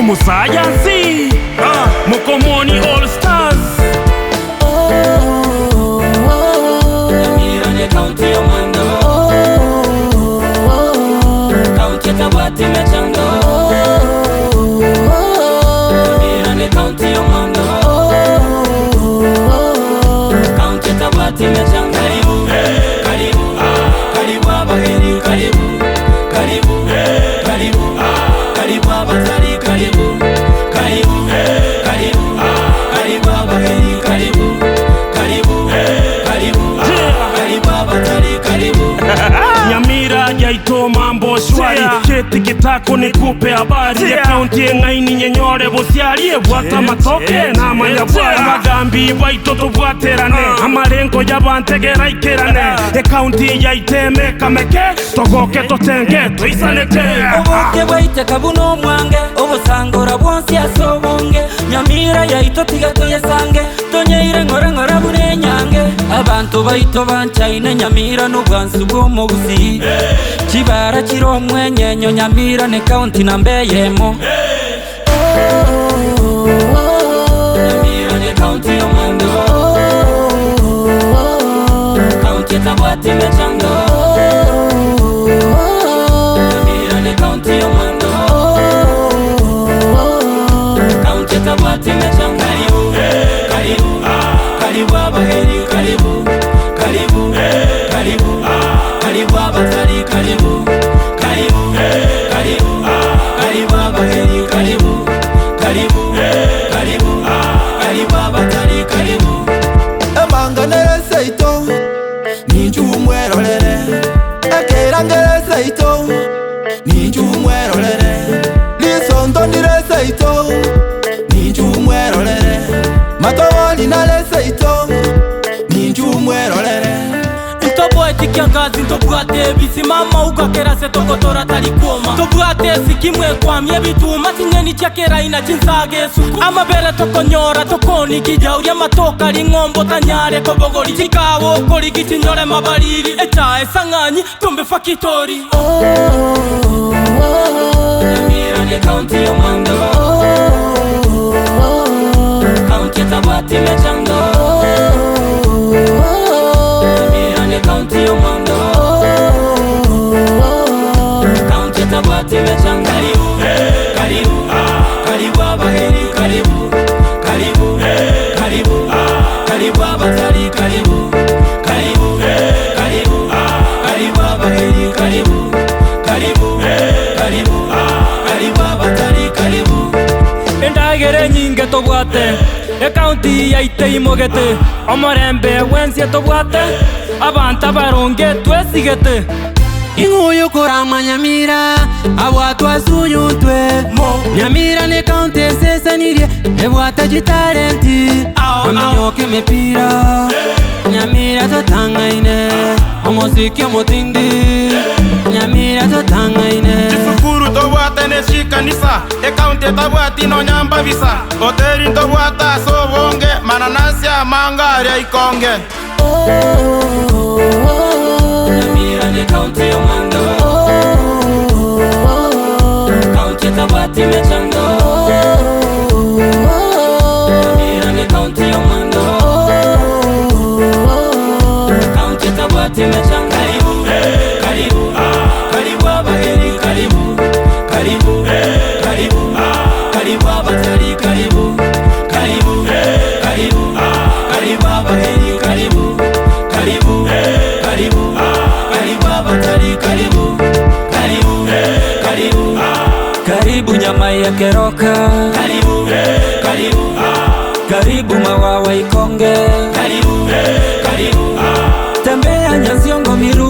Omusayansi Mukomoni All Stars. Nyamira ne county ya Mwando, county ya Tabati mechando. Nyamira ne county ya Mwando, county ya Tabati mechando. Karibu, karibu abageni, karibu, karibu, karibu, karibu abatali, karibu, karibu, karibu, karibu abageni, karibu, karibu, karibu, karibu abatali, karibu. Nyamira yaito mambo shwari, cheti kitako nikupe habari ya county engaini nyenyore busiari ebwata matoke na manyabwari bagambi baito tubwaterane amarengo yabantegera ikerane e county yaiteme kameke togoke totenge toisaneke oboke baite kabuno mwange obusangora bwonsi asobonge Nyamira yaito tigato yesange tonyeire ngora bune nyange abantu baito banchaine Nyamira n'ubwansi bw'omugusi kibara kiro mwenyenyo Nyamira ne county nambeyemo Nyamira ne county ya Mwando, county ya Tabati mechando. Nyamira ne county ya Mwando, county ya Tabati mechando. Karibu, karibu abageni, karibu, karibu, karibu, karibu abatali, karibu, karibu, karibu, karibu abageni, karibu, karibu, karibu, karibu abatali, karibu. Emangane seito ninju mwerolere ekerangere seito ninju mwerolere lisondo ndire seito ninju mwerolere matawali nale seito ninju mwerolere Toboeti kiangazi ntobwate bisimama ugakera se tokotora talikoma tobwate sikimwe kwamye bituma tinyeni chakera ina chinsage suku amabere tokonyora tokoni kijauri amatoka lingombo tanyare kobogori chikawo koli kitinyore mabaliri echae sanganyi tombe fakitori Nyamira ne county ya Mwando, county ya Tabati mechando. County ya Mwando, county ya Tabati mechando. Karibu, karibu abageni, karibu, karibu, karibu, karibu abatali, karibu, karibu, karibu, karibu abageni, karibu, karibu, karibu, karibu abatali, karibu. Endagere nyinge tobwate e county yaite imogete omorembe wensie tobwate abantu abaronge twesigete Inguyo korama Nyamira abwatu asunyutwe Nyamira ne county sesanirie ebwata jitalenti aminyoke mepira Nyamira totangaine omuziki omutindi Nyamira totangaine Chifukuru tobwate neshikanisa e county tabwati no nyamba bisa hoteli tobwata sobonge mananasi amanga ya ikonge Nyamira ne county ya Mwando, county ya Tabati mechando. Nyamira ne county ya Mwando, county ya Tabati mechando. Karibu, karibu abageni, karibu, karibu, karibu, karibu abatali, karibu, karibu, karibu, karibu abageni, karibu, karibu, karibu, karibu abatali, karibu, karibu, karibu, karibu nyama ya keroka, karibu, karibu, karibu mawawa ikonge, karibu, karibu, tembea Nyanziongo miru